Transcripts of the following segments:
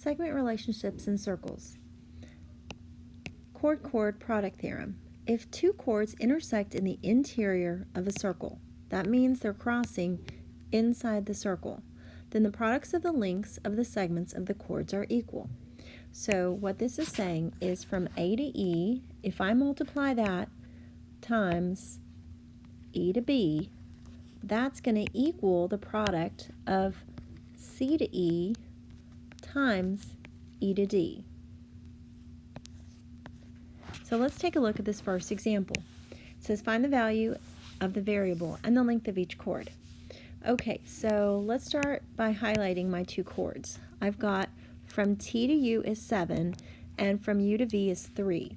Segment relationships in circles. Chord-chord product theorem. If two chords intersect in the interior of a circle, that means they're crossing inside the circle, then the products of the lengths of the segments of the chords are equal. So what this is saying is from A to E, if I multiply that times E to B, that's going to equal the product of C to E times E to D. So let's take a look at this first example. It says find the value of the variable and the length of each chord. Okay, so let's start by highlighting my two chords. I've got from T to U is 7 and from U to V is 3.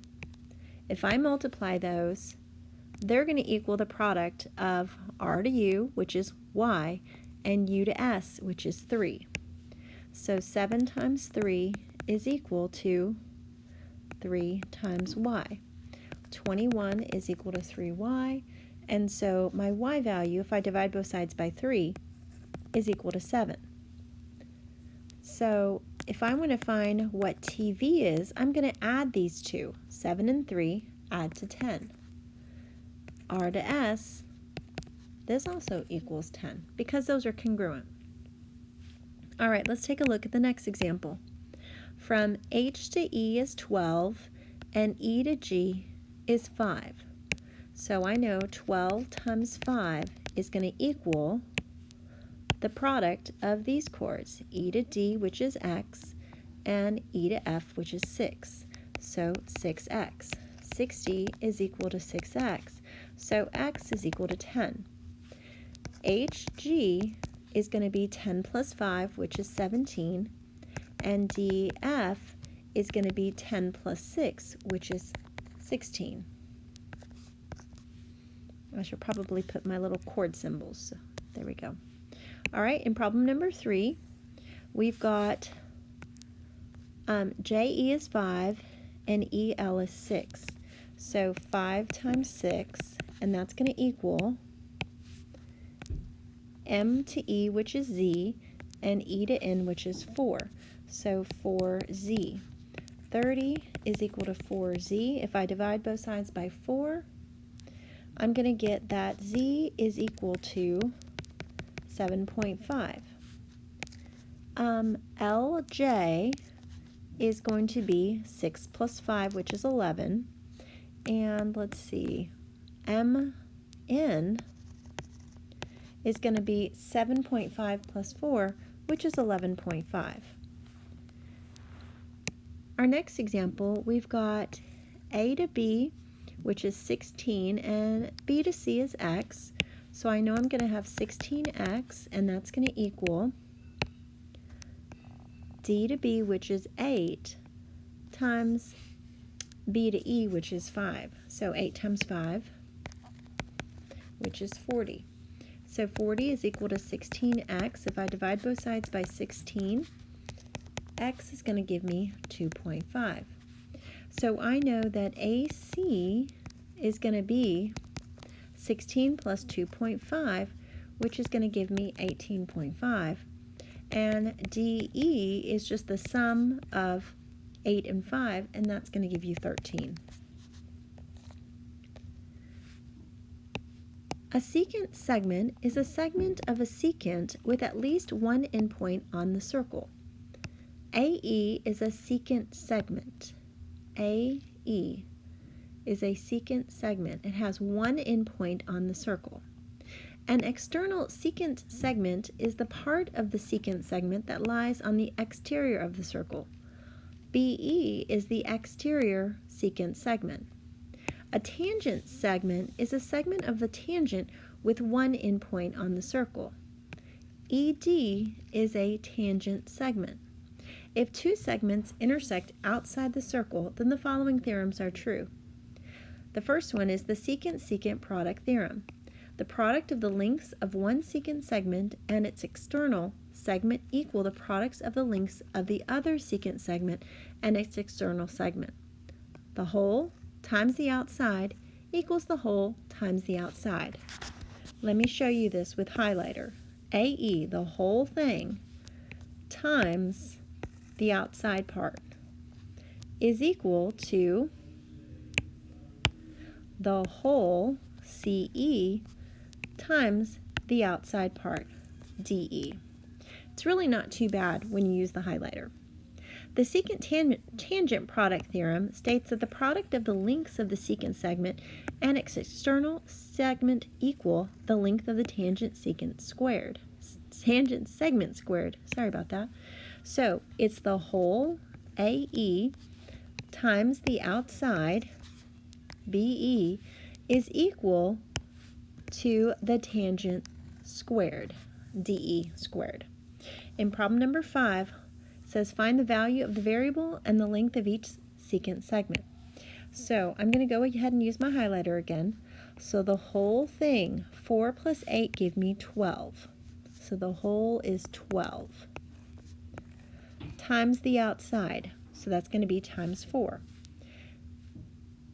If I multiply those, they're going to equal the product of R to U, which is Y, and U to S, which is 3. So 7 times 3 is equal to 3 times Y. 21 is equal to 3Y, and so my Y value, if I divide both sides by 3, is equal to 7. So if I want to find what TV is, I'm going to add these two. 7 and 3 add to 10. R to S, this also equals 10 because those are congruent. All right, let's take a look at the next example. From H to E is 12 and E to G is 5. So I know 12 times 5 is going to equal the product of these chords, E to D, which is X, and E to F, which is 6. So 6X. 60 is equal to 6X. So X is equal to 10. HG is going to be 10 plus 5, which is 17. And DF is going to be 10 plus 6, which is 16. I should probably put my little chord symbols. So there we go. All right, in problem number 3, we've got JE is 5 and EL is 6. So 5 times 6, and that's going to equal M to E, which is Z, and E to N, which is 4. So 4Z. 30 is equal to 4Z. If I divide both sides by 4, I'm going to get that Z is equal to 7.5. LJ is going to be 6 plus 5, which is 11. And let's see, MN is going to be 7.5 plus 4, which is 11.5. Our next example, we've got A to B, which is 16, and B to C is X. So I know I'm going to have 16X, and that's going to equal D to B, which is 8, times B to E, which is 5. So 8 times 5, which is 40. So 40 is equal to 16X. If I divide both sides by 16, X is going to give me 2.5. So I know that AC is going to be 16 plus 2.5, which is going to give me 18.5. And DE is just the sum of 8 and 5, and that's going to give you 13. A secant segment is a segment of a secant with at least one endpoint on the circle. AE is a secant segment. AE is a secant segment. It has one endpoint on the circle. An external secant segment is the part of the secant segment that lies on the exterior of the circle. BE is the exterior secant segment. A tangent segment is a segment of the tangent with one endpoint on the circle. ED is a tangent segment. If two segments intersect outside the circle, then the following theorems are true. The first one is the secant-secant product theorem. The product of the lengths of one secant segment and its external segment equal the products of the lengths of the other secant segment and its external segment. The whole times the outside equals the whole times the outside. Let me show you this with highlighter. AE, the whole thing, times the outside part, is equal to the whole CE times the outside part, DE. It's really not too bad when you use the highlighter. The secant tangent product theorem states that the product of the lengths of the secant segment and its external segment equal the length of the tangent segment squared. Sorry about that. So it's the whole AE times the outside BE is equal to the tangent squared, DE squared. In problem number 5, it says find the value of the variable and the length of each secant segment. So I'm going to go ahead and use my highlighter again. So the whole thing, 4 plus 8 give me 12. So the whole is 12 times the outside. So that's going to be times 4.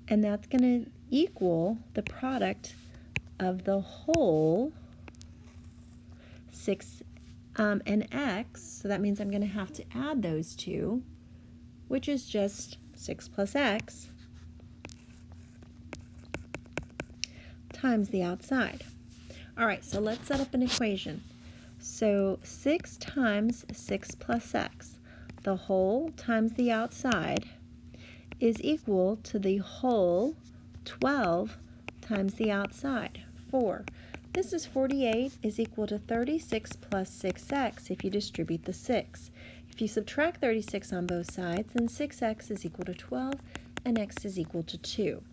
And that's going to equal the product of the whole 6 and x. So that means I'm going to have to add those two, which is just 6 plus x times the outside. All right, so let's set up an equation. So 6 times 6 plus x, the whole times the outside, is equal to the whole 12 times the outside, 4. This is 48 is equal to 36 plus 6x if you distribute the 6. If you subtract 36 on both sides, then 6x is equal to 12 and x is equal to 2.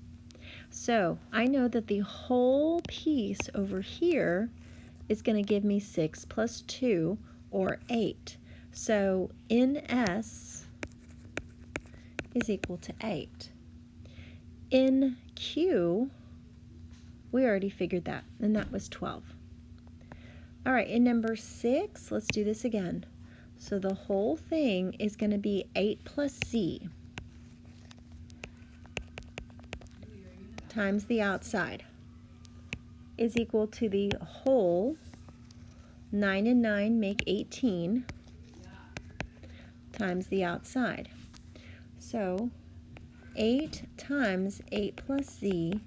So I know that the whole piece over here is going to give me 6 plus 2, or 8. So NS is equal to 8. In Q, we already figured that, and that was 12. All right, in number 6, let's do this again. So the whole thing is going to be 8 plus C times the outside is equal to the whole, 9 and 9 make 18, times the outside. So 8 times 8 plus C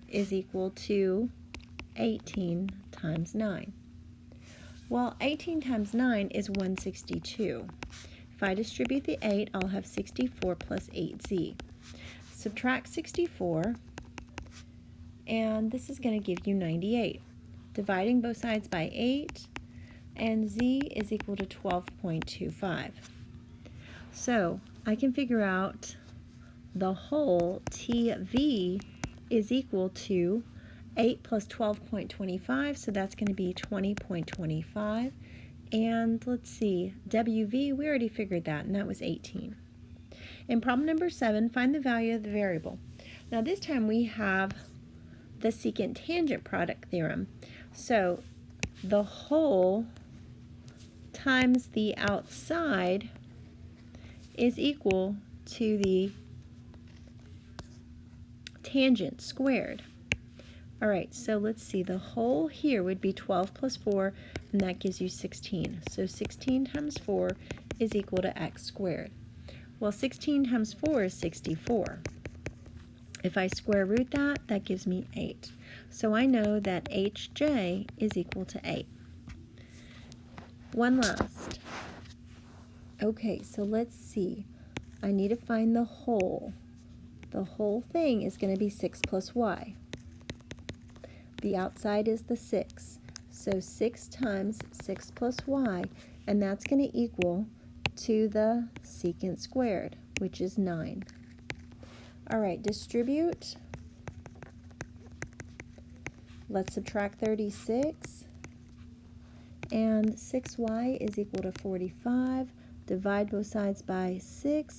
is equal to 18 times 9. Well, 18 times 9 is 162. If I distribute the 8, I'll have 64 plus 8z. Subtract 64, and this is going to give you 98. Dividing both sides by 8, and z is equal to 12.25. So I can figure out the whole TV is equal to 8 plus 12.25, so that's going to be 20.25. And let's see, WV, we already figured that, and that was 18. In problem number 7, find the value of the variable. Now this time we have the secant tangent product theorem. So the whole times the outside is equal to the tangent squared. All right, so let's see, the whole here would be 12 plus 4, and that gives you 16. So 16 times 4 is equal to x squared. Well, 16 times 4 is 64. If I square root that, that gives me 8. So I know that HJ is equal to 8. One last. Okay, so let's see. I need to find the whole. The whole thing is going to be 6 plus y. The outside is the 6. So 6 times 6 plus y, and that's going to equal to the secant squared, which is 9. All right, distribute. Let's subtract 36. And 6y is equal to 45. Divide both sides by 6,